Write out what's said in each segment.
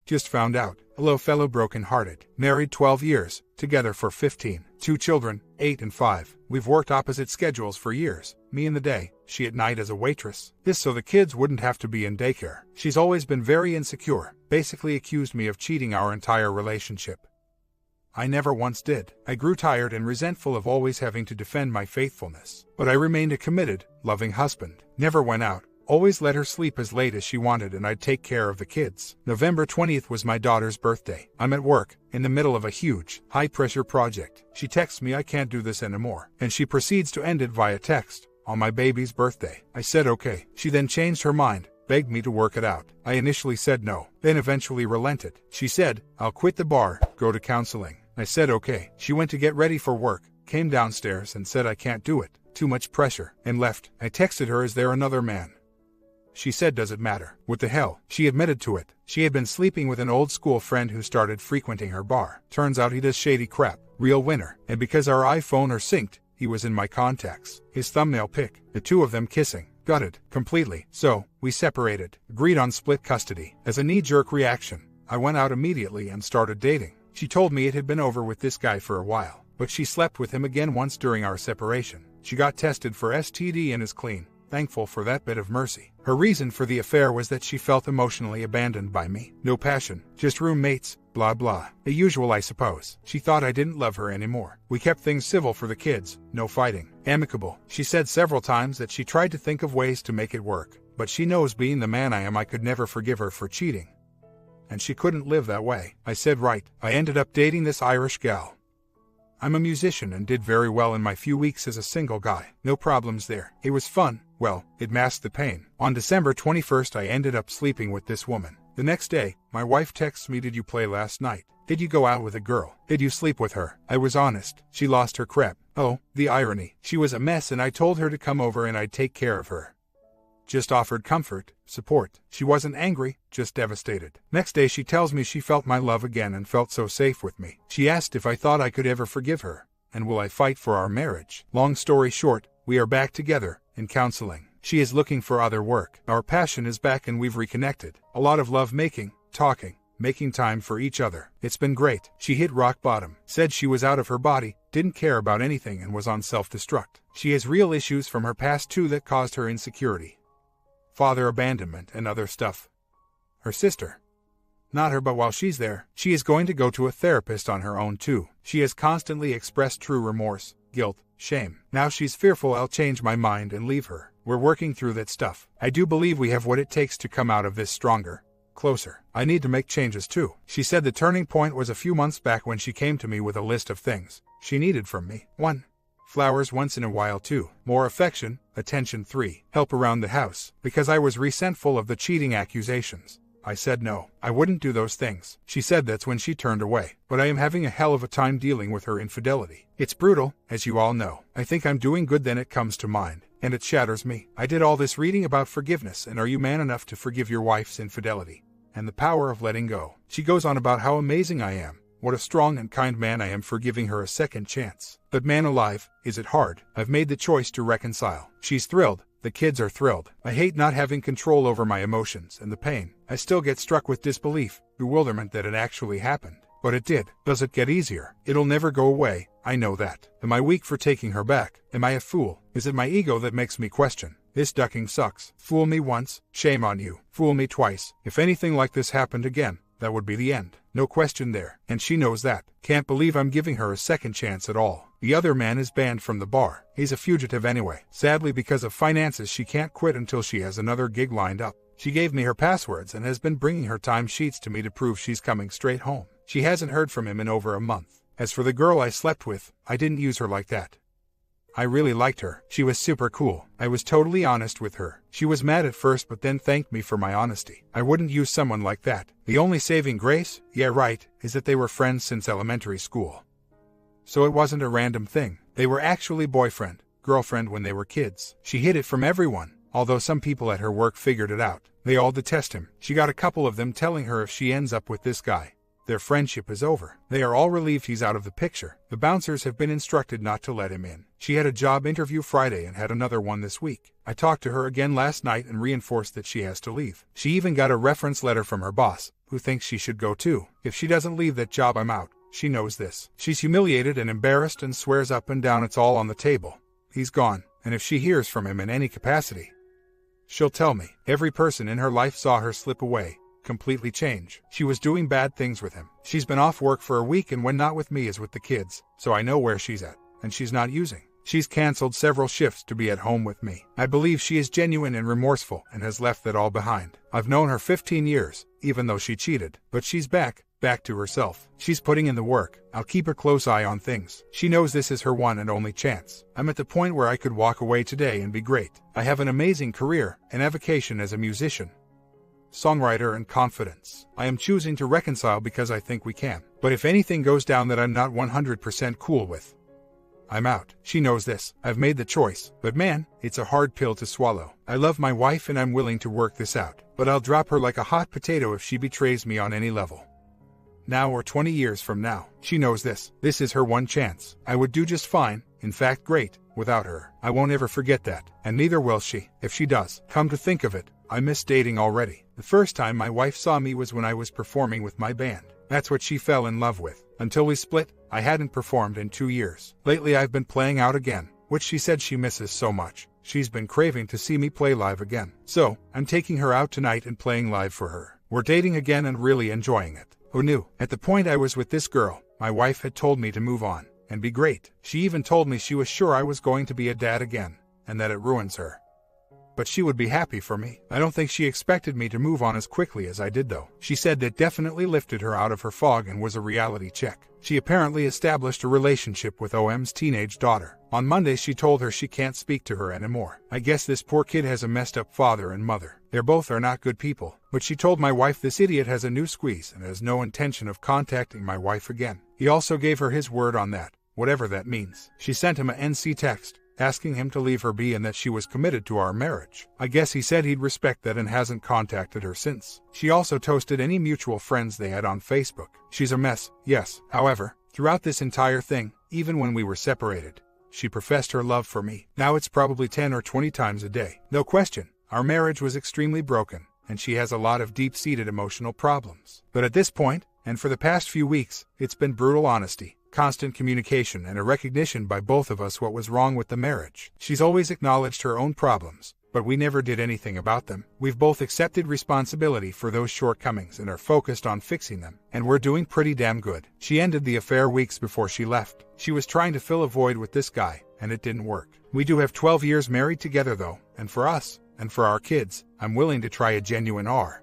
Just found out. Hello fellow broken-hearted. Married 12 years. Together for 15. 2 children, 8 and 5. We've worked opposite schedules for years. Me in the day, she at night as a waitress. This so the kids wouldn't have to be in daycare. She's always been very insecure. Basically accused me of cheating our entire relationship. I never once did. I grew tired and resentful of always having to defend my faithfulness. But I remained a committed, loving husband. Never went out. Always let her sleep as late as she wanted and I'd take care of the kids. November 20th was my daughter's birthday. I'm at work, in the middle of a huge, high-pressure project. She texts me I can't do this anymore, and she proceeds to end it via text, on my baby's birthday. I said okay. She then changed her mind, begged me to work it out. I initially said no, then eventually relented. She said, I'll quit the bar, go to counseling. I said okay. She went to get ready for work, came downstairs and said I can't do it, too much pressure, and left. I texted her, is there another man? She said, does it matter? What the hell? She admitted to it. She had been sleeping with an old school friend who started frequenting her bar. Turns out he does shady crap. Real winner. And because our iPhone are synced, he was in my contacts. His thumbnail pic, the two of them kissing. Got it. Completely. So, we separated. Agreed on split custody. As a knee-jerk reaction, I went out immediately and started dating. She told me it had been over with this guy for a while, but she slept with him again once during our separation. She got tested for STD and is clean. Thankful for that bit of mercy. Her reason for the affair was that she felt emotionally abandoned by me. No passion, just roommates, blah blah. The usual I suppose. She thought I didn't love her anymore. We kept things civil for the kids, no fighting. Amicable. She said several times that she tried to think of ways to make it work, but she knows being the man I am I could never forgive her for cheating. And she couldn't live that way. I said right. I ended up dating this Irish gal. I'm a musician and did very well in my few weeks as a single guy. No problems there. It was fun. Well, it masked the pain. On December 21st I ended up sleeping with this woman. The next day, my wife texts me, did you play last night? Did you go out with a girl? Did you sleep with her? I was honest. She lost her crap. Oh, the irony. She was a mess and I told her to come over and I'd take care of her. Just offered comfort, support. She wasn't angry, just devastated. Next day she tells me she felt my love again and felt so safe with me. She asked if I thought I could ever forgive her, and will I fight for our marriage. Long story short, we are back together, in counseling. She is looking for other work. Our passion is back and we've reconnected. A lot of love making, talking, making time for each other. It's been great. She hit rock bottom, said she was out of her body, didn't care about anything and was on self-destruct. She has real issues from her past too that caused her insecurity. Father abandonment and other stuff. Her sister. Not her, but while she's there, she is going to go to a therapist on her own too. She has constantly expressed true remorse, guilt, shame. Now she's fearful I'll change my mind and leave her. We're working through that stuff. I do believe we have what it takes to come out of this stronger, closer. I need to make changes too. She said the turning point was a few months back when she came to me with a list of things she needed from me. 1. Flowers once in a while. 2. More affection, attention. 3. Help around the house. Because I was resentful of the cheating accusations, I said no, I wouldn't do those things. She said that's when she turned away. But I am having a hell of a time dealing with her infidelity. It's brutal, as you all know. I think I'm doing good, then it comes to mind, and it shatters me. I did all this reading about forgiveness and are you man enough to forgive your wife's infidelity? And the power of letting go. She goes on about how amazing I am. What a strong and kind man I am for giving her a second chance. But man alive, is it hard? I've made the choice to reconcile. She's thrilled. The kids are thrilled. I hate not having control over my emotions and the pain. I still get struck with disbelief, bewilderment that it actually happened. But it did. Does it get easier? It'll never go away. I know that. Am I weak for taking her back? Am I a fool? Is it my ego that makes me question? This ducking sucks. Fool me once, shame on you. Fool me twice. If anything like this happened again, that would be the end. No question there. And she knows that. Can't believe I'm giving her a second chance at all. The other man is banned from the bar. He's a fugitive anyway. Sadly, because of finances, she can't quit until she has another gig lined up. She gave me her passwords and has been bringing her time sheets to me to prove she's coming straight home. She hasn't heard from him in over a month. As for the girl I slept with, I didn't use her like that. I really liked her. She was super cool. I was totally honest with her. She was mad at first but then thanked me for my honesty. I wouldn't use someone like that. The only saving grace, yeah right, is that they were friends since elementary school. So it wasn't a random thing. They were actually boyfriend, girlfriend when they were kids. She hid it from everyone, although some people at her work figured it out. They all detest him. She got a couple of them telling her if she ends up with this guy, their friendship is over. They are all relieved he's out of the picture. The bouncers have been instructed not to let him in. She had a job interview Friday and had another one this week. I talked to her again last night and reinforced that she has to leave. She even got a reference letter from her boss, who thinks she should go too. If she doesn't leave that job, I'm out. She knows this. She's humiliated and embarrassed and swears up and down it's all on the table. He's gone, and if she hears from him in any capacity, she'll tell me. Every person in her life saw her slip away, completely change. She was doing bad things with him. She's been off work for a week, and when not with me is with the kids, so I know where she's at, and she's not using. She's canceled several shifts to be at home with me. I believe she is genuine and remorseful and has left that all behind. I've known her 15 years, even though she cheated, but she's back to herself. She's putting in the work. I'll keep a close eye on things. She knows this is her one and only chance. I'm at the point where I could walk away today and be great. I have an amazing career, an avocation as a musician, songwriter, and confidence. I am choosing to reconcile because I think we can. But if anything goes down that I'm not 100% cool with, I'm out. She knows this. I've made the choice. But man, it's a hard pill to swallow. I love my wife and I'm willing to work this out. But I'll drop her like a hot potato if she betrays me on any level. Now or 20 years from now. She knows this. This is her one chance. I would do just fine, in fact great, without her. I won't ever forget that. And neither will she, if she does. Come to think of it, I miss dating already. The first time my wife saw me was when I was performing with my band. That's what she fell in love with. Until we split, I hadn't performed in 2 years. Lately I've been playing out again, which she said she misses so much. She's been craving to see me play live again. So, I'm taking her out tonight and playing live for her. We're dating again and really enjoying it. Who knew? At the point I was with this girl, my wife had told me to move on and be great. She even told me she was sure I was going to be a dad again, and that it ruins her. But she would be happy for me. I don't think she expected me to move on as quickly as I did though. She said that definitely lifted her out of her fog and was a reality check. She apparently established a relationship with OM's teenage daughter. On Monday she told her she can't speak to her anymore. I guess this poor kid has a messed up father and mother. They both are not good people. But she told my wife this idiot has a new squeeze and has no intention of contacting my wife again. He also gave her his word on that, whatever that means. She sent him a NC text, asking him to leave her be and that she was committed to our marriage. I guess he said he'd respect that and hasn't contacted her since. She also toasted any mutual friends they had on Facebook. She's a mess, yes. However, throughout this entire thing, even when we were separated, she professed her love for me. Now it's probably 10 or 20 times a day. No question, our marriage was extremely broken, and she has a lot of deep-seated emotional problems. But at this point, and for the past few weeks, it's been brutal honesty, constant communication, and a recognition by both of us what was wrong with the marriage. She's always acknowledged her own problems, but we never did anything about them. We've both accepted responsibility for those shortcomings and are focused on fixing them, and we're doing pretty damn good. She ended the affair weeks before she left. She was trying to fill a void with this guy, and it didn't work. We do have 12 years married together though, and for us, and for our kids, I'm willing to try a genuine R.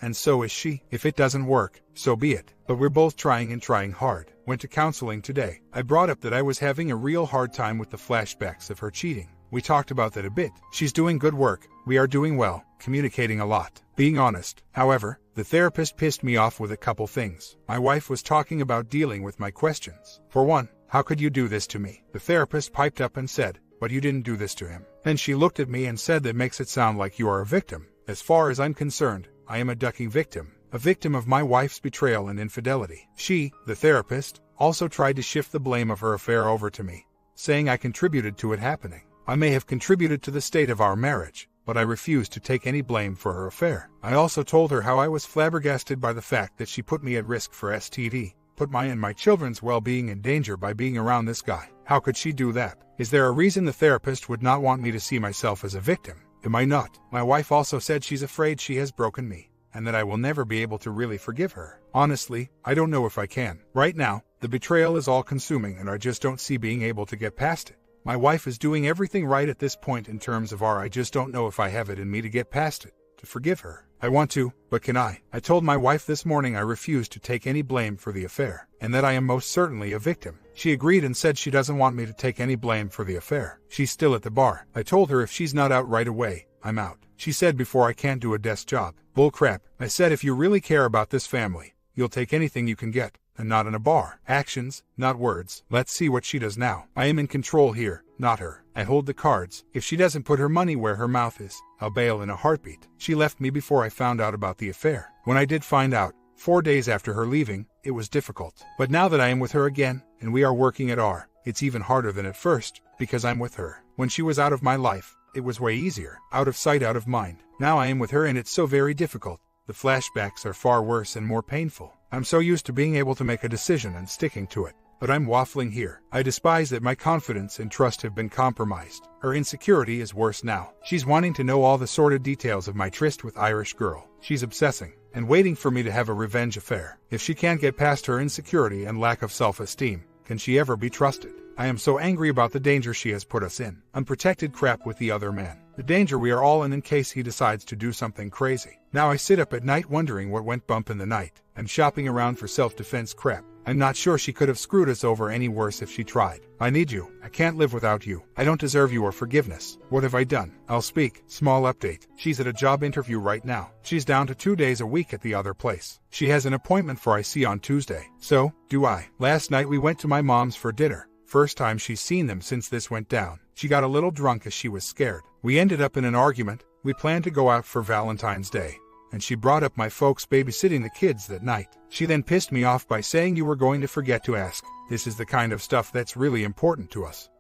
And so is she. If it doesn't work, so be it. But we're both trying and trying hard. Went to counseling today. I brought up that I was having a real hard time with the flashbacks of her cheating. We talked about that a bit. She's doing good work. We are doing well, communicating a lot, being honest. However, the therapist pissed me off with a couple things. My wife was talking about dealing with my questions. For one, how could you do this to me? The therapist piped up and said, but you didn't do this to him. Then she looked at me and said that makes it sound like you are a victim. As far as I'm concerned, I am a ducking victim. A victim of my wife's betrayal and infidelity. She, the therapist, also tried to shift the blame of her affair over to me, saying I contributed to it happening. I may have contributed to the state of our marriage, but I refused to take any blame for her affair. I also told her how I was flabbergasted by the fact that she put me at risk for STD, put my and my children's well-being in danger by being around this guy. How could she do that? Is there a reason the therapist would not want me to see myself as a victim? Am I not? My wife also said she's afraid she has broken me, and that I will never be able to really forgive her. Honestly, I don't know if I can. Right now, the betrayal is all-consuming and I just don't see being able to get past it. My wife is doing everything right at this point in terms of I just don't know if I have it in me to get past it, to forgive her. I want to, but can I? I told my wife this morning I refuse to take any blame for the affair, and that I am most certainly a victim. She agreed and said she doesn't want me to take any blame for the affair. She's still at the bar. I told her if she's not out right away, I'm out. She said before I can't do a desk job. Bull crap. I said if you really care about this family, you'll take anything you can get, and not in a bar. Actions, not words. Let's see what she does now. I am in control here, not her. I hold the cards. If she doesn't put her money where her mouth is, I'll bail in a heartbeat. She left me before I found out about the affair. When I did find out, 4 days after her leaving, it was difficult. But now that I am with her again, and we are working at R, it's even harder than at first, because I'm with her. When she was out of my life, it was way easier. Out of sight, out of mind. Now I am with her and it's so very difficult. The The flashbacks are far worse and more painful. I'm so used to being able to make a decision and sticking to it. But I'm waffling here. I despise that my confidence and trust have been compromised. Her insecurity is worse now. She's wanting to know all the sordid details of my tryst with Irish girl. She's obsessing and waiting for me to have a revenge affair. If she can't get past her insecurity and lack of self-esteem, can she ever be trusted? I am so angry about the danger she has put us in. Unprotected crap with the other man. The danger we are all in case he decides to do something crazy. Now I sit up at night wondering what went bump in the night. I'm shopping around for self-defense crap. I'm not sure she could have screwed us over any worse if she tried. I need you. I can't live without you. I don't deserve your forgiveness. What have I done? I'll speak. Small update. She's at a job interview right now. She's down to 2 days a week at the other place. She has an appointment for IC on Tuesday. So, do I. Last night we went to my mom's for dinner. First time she's seen them since this went down. She got a little drunk as she was scared. We ended up in an argument. We planned to go out for Valentine's Day, and she brought up my folks babysitting the kids that night. She then pissed me off by saying you were going to forget to ask. This is the kind of stuff that's really important to us.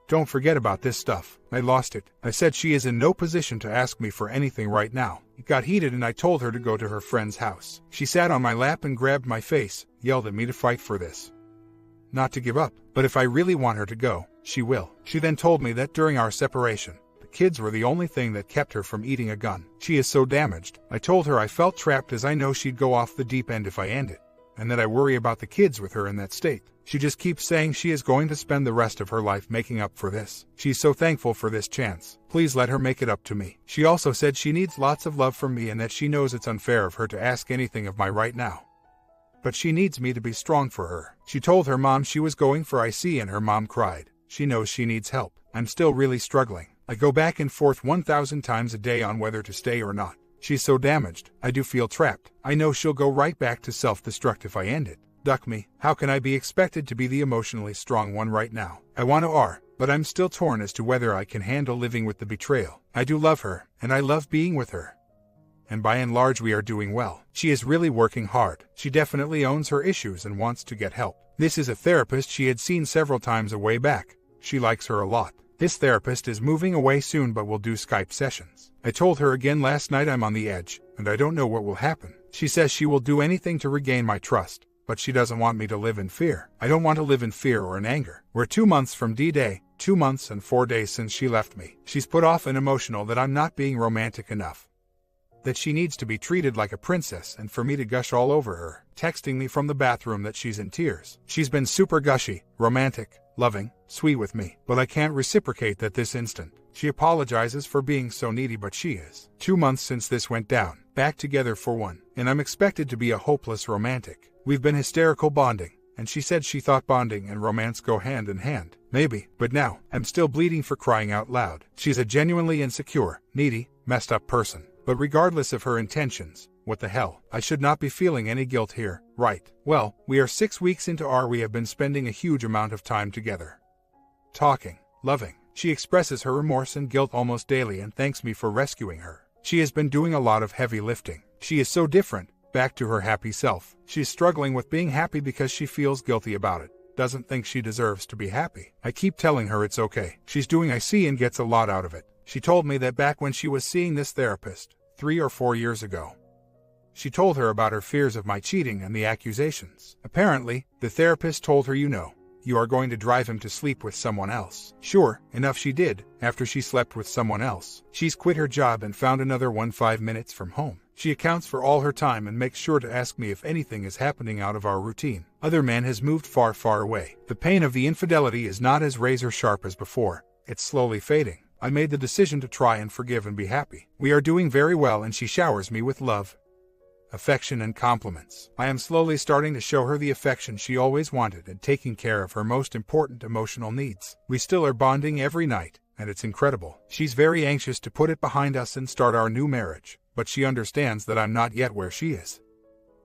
Don't forget about this stuff. I lost it. I said she is in no position to ask me for anything right now. It got heated and I told her to go to her friend's house. She sat on my lap and grabbed my face, yelled at me to fight for this. Not to give up, but if I really want her to go, she will. She then told me that during our separation, the kids were the only thing that kept her from eating a gun. She is so damaged. I told her I felt trapped as I know she'd go off the deep end if I end it, and that I worry about the kids with her in that state. She just keeps saying she is going to spend the rest of her life making up for this. She's so thankful for this chance. Please let her make it up to me. She also said she needs lots of love from me and that she knows it's unfair of her to ask anything of me right now. But she needs me to be strong for her. She told her mom she was going for IC and her mom cried. She knows she needs help. I'm still really struggling. I go back and forth 1,000 times a day on whether to stay or not. She's so damaged. I do feel trapped. I know she'll go right back to self-destruct if I end it. Duck me. How can I be expected to be the emotionally strong one right now? I want to but I'm still torn as to whether I can handle living with the betrayal. I do love her, and I love being with her. And by and large we are doing well. She is really working hard. She definitely owns her issues and wants to get help. This is a therapist she had seen several times a way back. She likes her a lot. This therapist is moving away soon but will do Skype sessions. I told her again last night I'm on the edge, and I don't know what will happen. She says she will do anything to regain my trust, but she doesn't want me to live in fear. I don't want to live in fear or in anger. We're 2 months from D-Day, 2 months and 4 days since she left me. She's put off and emotional that I'm not being romantic enough, that she needs to be treated like a princess and for me to gush all over her, texting me from the bathroom that she's in tears. She's been super gushy, romantic, loving, sweet with me, but I can't reciprocate that this instant. She apologizes for being so needy but she is. 2 months since this went down, back together for one, and I'm expected to be a hopeless romantic. We've been hysterical bonding, and she said she thought bonding and romance go hand in hand. Maybe, but now, I'm still bleeding for crying out loud. She's a genuinely insecure, needy, messed up person. But regardless of her intentions, what the hell? I should not be feeling any guilt here, right? Well, we are 6 weeks into we have been spending a huge amount of time together. Talking, loving. She expresses her remorse and guilt almost daily and thanks me for rescuing her. She has been doing a lot of heavy lifting. She is so different, back to her happy self. She's struggling with being happy because she feels guilty about it. Doesn't think she deserves to be happy. I keep telling her it's okay. She's doing IC and gets a lot out of it. She told me that back when she was seeing this therapist, 3 or 4 years ago, she told her about her fears of my cheating and the accusations. Apparently, the therapist told her you are going to drive him to sleep with someone else. Sure, enough she did. After she slept with someone else, she's quit her job and found another one 5 minutes from home. She accounts for all her time and makes sure to ask me if anything is happening out of our routine. Other man has moved far, far away. The pain of the infidelity is not as razor sharp as before. It's slowly fading. I made the decision to try and forgive and be happy. We are doing very well and she showers me with love, affection and compliments. I am slowly starting to show her the affection she always wanted and taking care of her most important emotional needs. We still are bonding every night, and it's incredible. She's very anxious to put it behind us and start our new marriage, but she understands that I'm not yet where she is.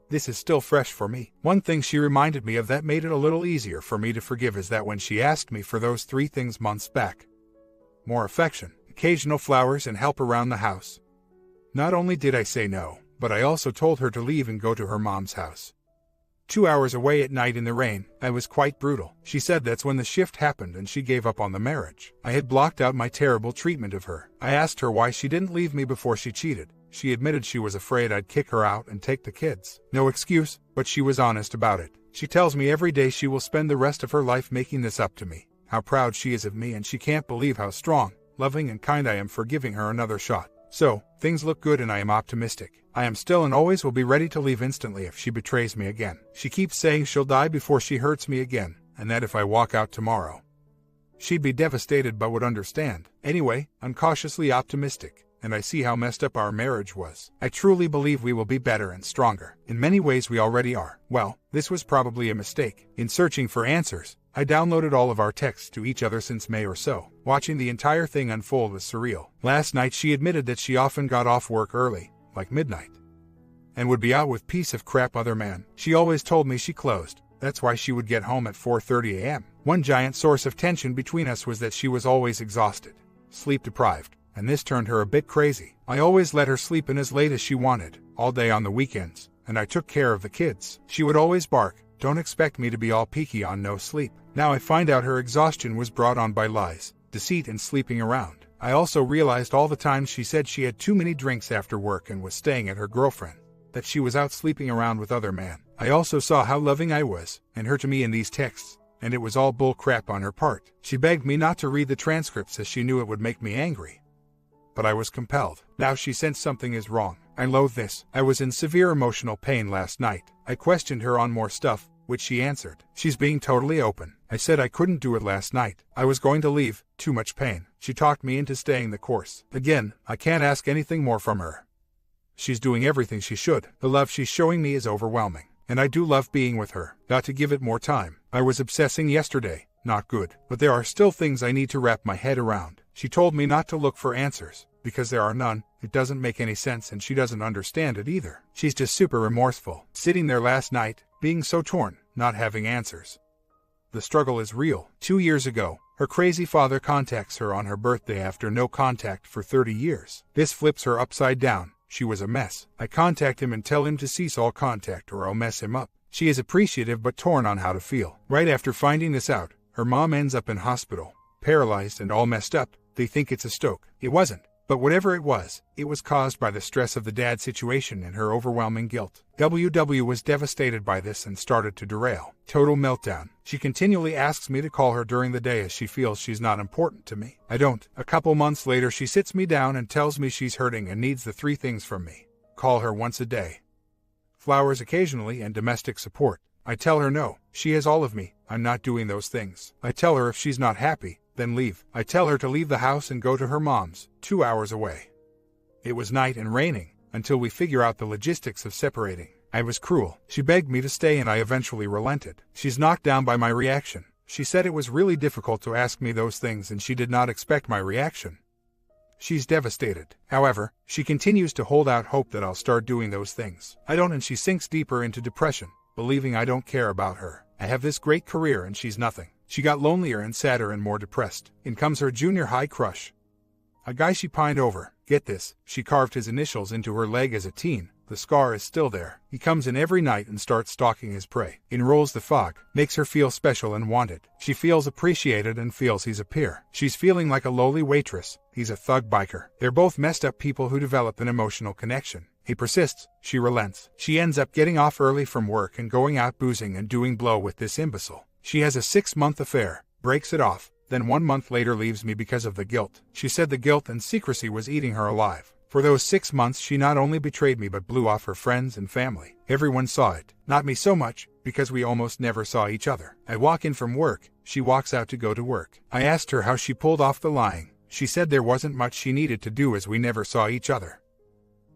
This is still fresh for me. One thing she reminded me of that made it a little easier for me to forgive is that when she asked me for those 3 things months back, more affection, occasional flowers and help around the house, not only did I say no, but I also told her to leave and go to her mom's house. 2 hours away at night in the rain, I was quite brutal. She said that's when the shift happened and she gave up on the marriage. I had blocked out my terrible treatment of her. I asked her why she didn't leave me before she cheated, She admitted she was afraid I'd kick her out and take the kids. No excuse, but she was honest about it. She tells me every day she will spend the rest of her life making this up to me. How proud she is of me, and she can't believe how strong, loving and kind I am for giving her another shot. So, things look good and I am optimistic. I am still and always will be ready to leave instantly if she betrays me again. She keeps saying she'll die before she hurts me again, and that if I walk out tomorrow, she'd be devastated but would understand. Anyway, I'm cautiously optimistic, and I see how messed up our marriage was. I truly believe we will be better and stronger. In many ways we already are. Well, this was probably a mistake. In searching for answers, I downloaded all of our texts to each other since May or so. Watching the entire thing unfold was surreal. Last night she admitted that she often got off work early, like midnight, and would be out with piece of crap other man. She always told me she closed. That's why she would get home at 4:30 a.m. One giant source of tension between us was that she was always exhausted, sleep deprived, and this turned her a bit crazy. I always let her sleep in as late as she wanted, all day on the weekends, and I took care of the kids. She would always bark, "Don't expect me to be all peaky on no sleep." Now I find out her exhaustion was brought on by lies, deceit and sleeping around. I also realized all the times she said she had too many drinks after work and was staying at her girlfriend, that she was out sleeping around with other men. I also saw how loving I was, and her to me in these texts, and it was all bull crap on her part. She begged me not to read the transcripts as she knew it would make me angry, but I was compelled. Now she sensed something is wrong. I loathe this. I was in severe emotional pain last night. I questioned her on more stuff, which she answered. She's being totally open. I said I couldn't do it last night. I was going to leave. Too much pain. She talked me into staying the course. Again, I can't ask anything more from her. She's doing everything she should. The love she's showing me is overwhelming, and I do love being with her. Got to give it more time. I was obsessing yesterday. Not good. But there are still things I need to wrap my head around. She told me not to look for answers, because there are none. It doesn't make any sense and she doesn't understand it either. She's just super remorseful. Sitting there last night, being so torn, not having answers. The struggle is real. 2 years ago, her crazy father contacts her on her birthday after no contact for 30 years. This flips her upside down. She was a mess. I contact him and tell him to cease all contact or I'll mess him up. She is appreciative but torn on how to feel. Right after finding this out, her mom ends up in hospital, paralyzed and all messed up. They think it's a stroke. It wasn't. But whatever it was caused by the stress of the dad situation and her overwhelming guilt. WW was devastated by this and started to derail. Total meltdown. She continually asks me to call her during the day as she feels she's not important to me. I don't. A couple months later she sits me down and tells me she's hurting and needs the 3 things from me. Call her once a day, flowers occasionally, and domestic support. I tell her no. She has all of me. I'm not doing those things. I tell her if she's not happy, then leave. I tell her to leave the house and go to her mom's, 2 hours away. It was night and raining, until we figure out the logistics of separating. I was cruel. She begged me to stay and I eventually relented. She's knocked down by my reaction. She said it was really difficult to ask me those things and she did not expect my reaction. She's devastated. However, she continues to hold out hope that I'll start doing those things. I don't, and she sinks deeper into depression, believing I don't care about her. I have this great career and she's nothing. She got lonelier and sadder and more depressed. In comes her junior high crush, a guy she pined over. Get this, she carved his initials into her leg as a teen. The scar is still there. He comes in every night and starts stalking his prey. Enrolls the fog, makes her feel special and wanted. She feels appreciated and feels he's a peer. She's feeling like a lowly waitress. He's a thug biker. They're both messed up people who develop an emotional connection. He persists. She relents. She ends up getting off early from work and going out boozing and doing blow with this imbecile. She has a 6-month affair, breaks it off, then 1 month later leaves me because of the guilt. She said the guilt and secrecy was eating her alive. For those 6 months she not only betrayed me but blew off her friends and family. Everyone saw it. Not me so much, because we almost never saw each other. I walk in from work, she walks out to go to work. I asked her how she pulled off the lying. She said there wasn't much she needed to do as we never saw each other.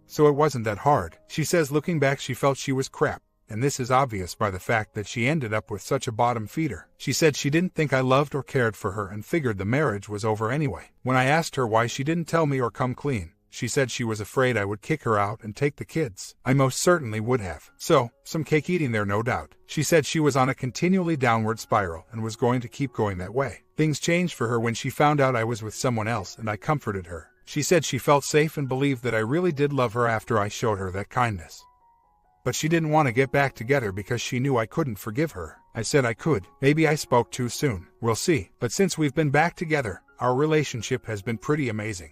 So it wasn't that hard. She says looking back she felt she was crap. And this is obvious by the fact that she ended up with such a bottom feeder. She said she didn't think I loved or cared for her and figured the marriage was over anyway. When I asked her why she didn't tell me or come clean, she said she was afraid I would kick her out and take the kids. I most certainly would have. So, some cake eating there no doubt. She said she was on a continually downward spiral and was going to keep going that way. Things changed for her when she found out I was with someone else and I comforted her. She said she felt safe and believed that I really did love her after I showed her that kindness. But she didn't want to get back together because she knew I couldn't forgive her. I said I could. Maybe I spoke too soon. We'll see. But since we've been back together, our relationship has been pretty amazing.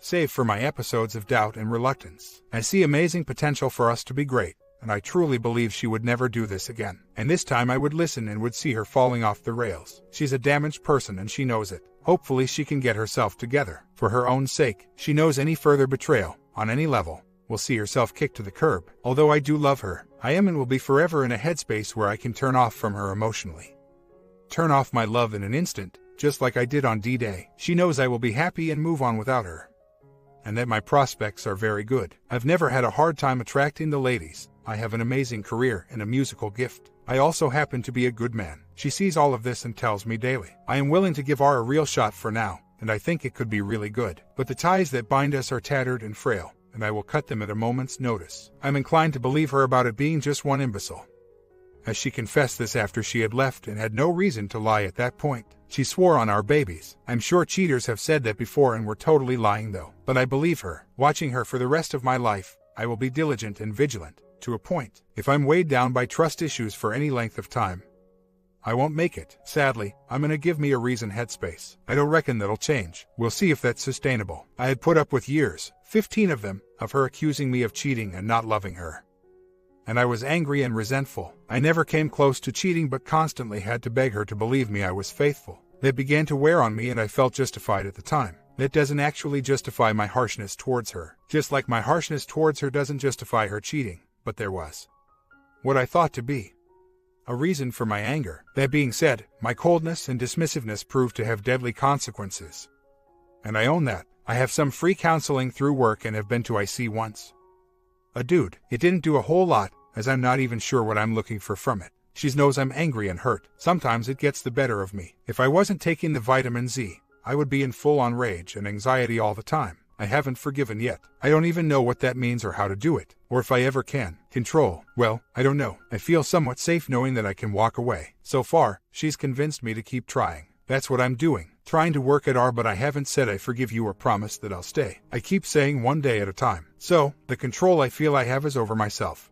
save for my episodes of doubt and reluctance. I see amazing potential for us to be great, and I truly believe she would never do this again. And this time I would listen and would see her falling off the rails. She's a damaged person and she knows it. Hopefully she can get herself together. For her own sake, she knows any further betrayal, on any level, will see herself kicked to the curb. Although I do love her, I am and will be forever in a headspace where I can turn off from her emotionally. Turn off my love in an instant, just like I did on D-Day. She knows I will be happy and move on without her, and that my prospects are very good. I've never had a hard time attracting the ladies. I have an amazing career and a musical gift. I also happen to be a good man. She sees all of this and tells me daily. I am willing to give our a real shot for now, and I think it could be really good. But the ties that bind us are tattered and frail, and I will cut them at a moment's notice. I'm inclined to believe her about it being just one imbecile, as she confessed this after she had left and had no reason to lie at that point. She swore on our babies. I'm sure cheaters have said that before and were totally lying though. But I believe her. Watching her for the rest of my life, I will be diligent and vigilant, to a point. If I'm weighed down by trust issues for any length of time, I won't make it. Sadly, I'm gonna give me a reason headspace. I don't reckon that'll change. We'll see if that's sustainable. I had put up with years, 15 of them, of her accusing me of cheating and not loving her, and I was angry and resentful. I never came close to cheating but constantly had to beg her to believe me I was faithful. That began to wear on me and I felt justified at the time. That doesn't actually justify my harshness towards her. Just like my harshness towards her doesn't justify her cheating, but there was what I thought to be a reason for my anger. That being said, my coldness and dismissiveness proved to have deadly consequences, and I own that. I have some free counseling through work and have been to IC once. A dude. It didn't do a whole lot, as I'm not even sure what I'm looking for from it. She knows I'm angry and hurt. Sometimes it gets the better of me. If I wasn't taking the vitamin Z, I would be in full-on rage and anxiety all the time. I haven't forgiven yet. I don't even know what that means or how to do it, or if I ever can. Control. Well, I don't know. I feel somewhat safe knowing that I can walk away. So far, she's convinced me to keep trying. That's what I'm doing. Trying to work at R, but I haven't said I forgive you or promised that I'll stay. I keep saying one day at a time. So, the control I feel I have is over myself,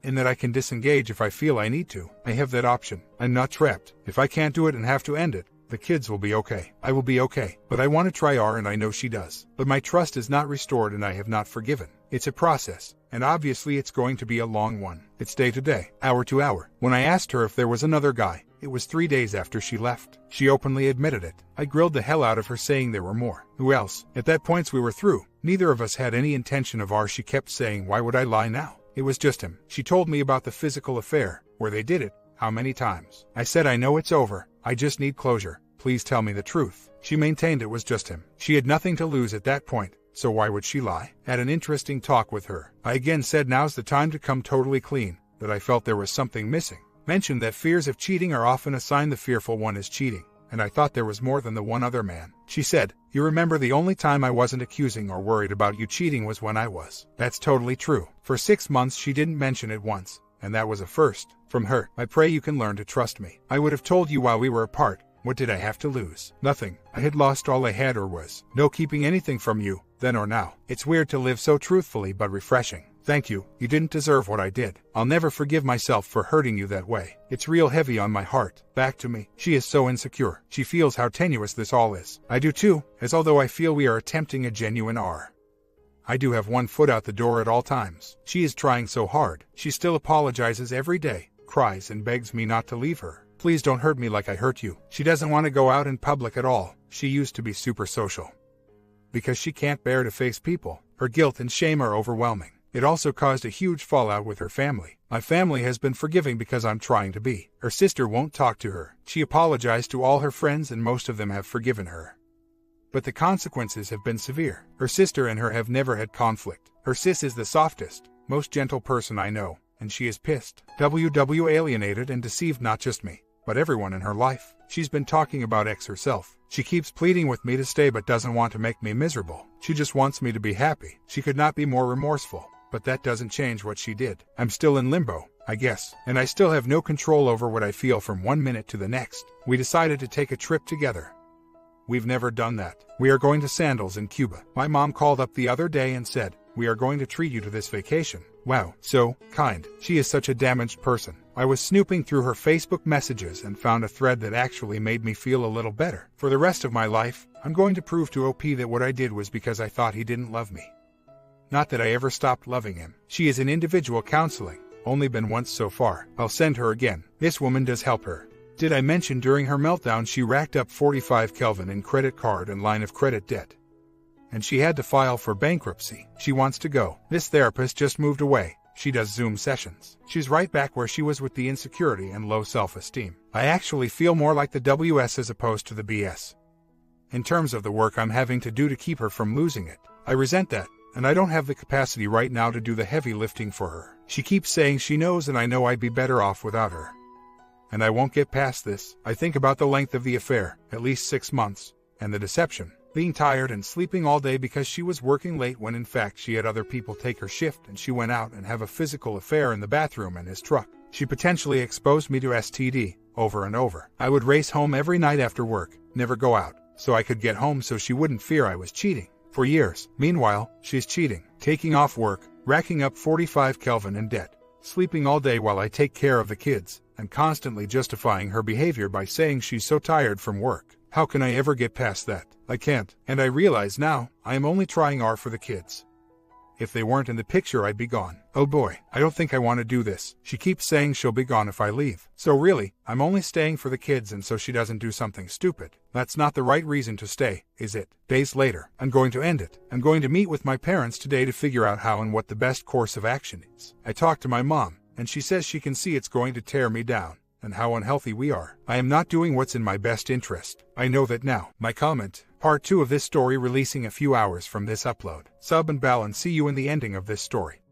in that I can disengage if I feel I need to. I have that option. I'm not trapped. If I can't do it and have to end it, the kids will be okay. I will be okay. But I want to try R and I know she does. But my trust is not restored and I have not forgiven. It's a process, and obviously it's going to be a long one. It's day to day, hour to hour. When I asked her if there was another guy, it was 3 days after she left. She openly admitted it. I grilled the hell out of her saying there were more. Who else? At that point we were through. Neither of us had any intention of R. She kept saying, why would I lie now? It was just him. She told me about the physical affair, where they did it, how many times. I said I know it's over. I just need closure. Please tell me the truth. She maintained it was just him. She had nothing to lose at that point, so why would she lie? Had an interesting talk with her. I again said now's the time to come totally clean, that I felt there was something missing. Mentioned that fears of cheating are often a sign the fearful one is cheating, and I thought there was more than the one other man. She said, you remember the only time I wasn't accusing or worried about you cheating was when I was. That's totally true. For 6 months she didn't mention it once, and that was a first. From her, I pray you can learn to trust me. I would have told you while we were apart. What did I have to lose? Nothing. I had lost all I had or was no keeping anything from you, then or now. It's weird to live so truthfully but refreshing. Thank you. You didn't deserve what I did. I'll never forgive myself for hurting you that way. It's real heavy on my heart. Back to me. She is so insecure. She feels how tenuous this all is. I do too, as although I feel we are attempting a genuine R, I do have one foot out the door at all times. She is trying so hard. She still apologizes every day, cries and begs me not to leave her. Please don't hurt me like I hurt you. She doesn't want to go out in public at all. She used to be super social, because she can't bear to face people. Her guilt and shame are overwhelming. It also caused a huge fallout with her family. My family has been forgiving because I'm trying to be. Her sister won't talk to her. She apologized to all her friends and most of them have forgiven her, but the consequences have been severe. Her sister and her have never had conflict. Her sis is the softest, most gentle person I know, and she is pissed. Alienated and deceived not just me, but everyone in her life. She's been talking about X herself. She keeps pleading with me to stay but doesn't want to make me miserable. She just wants me to be happy. She could not be more remorseful, but that doesn't change what she did. I'm still in limbo, I guess, and I still have no control over what I feel from one minute to the next. We decided to take a trip together. We've never done that. We are going to Sandals in Cuba. My mom called up the other day and said, we are going to treat you to this vacation. Wow, so kind. She is such a damaged person. I was snooping through her Facebook messages and found a thread that actually made me feel a little better. For the rest of my life, I'm going to prove to OP that what I did was because I thought he didn't love me. Not that I ever stopped loving him. She is in individual counseling, only been once so far. I'll send her again. This woman does help her. Did I mention during her meltdown she racked up 45 Kelvin in credit card and line of credit debt? And she had to file for bankruptcy. She wants to go. This therapist just moved away. She does Zoom sessions. She's right back where she was with the insecurity and low self-esteem. I actually feel more like the WS as opposed to the BS. In terms of the work I'm having to do to keep her from losing it, I resent that, and I don't have the capacity right now to do the heavy lifting for her. She keeps saying she knows, and I know I'd be better off without her. And I won't get past this. I think about the length of the affair, at least 6 months, and the deception. Being tired and sleeping all day because she was working late when in fact she had other people take her shift, and she went out and have a physical affair in the bathroom in his truck. She potentially exposed me to STD, over and over. I would race home every night after work, never go out, so I could get home so she wouldn't fear I was cheating. For years. Meanwhile, she's cheating, taking off work, racking up 45 Kelvin in debt, sleeping all day while I take care of the kids, and constantly justifying her behavior by saying she's so tired from work. How can I ever get past that? I can't. And I realize now, I am only trying R for the kids. If they weren't in the picture, I'd be gone. Oh boy, I don't think I want to do this. She keeps saying she'll be gone if I leave. So really, I'm only staying for the kids and so she doesn't do something stupid. That's not the right reason to stay, is it? Days later, I'm going to end it. I'm going to meet with my parents today to figure out how and what the best course of action is. I talked to my mom, and she says she can see it's going to tear me down, and how unhealthy we are. I am not doing what's in my best interest. I know that now. My comment, part 2 of this story releasing a few hours from this upload. Sub and bell and see you in the ending of this story.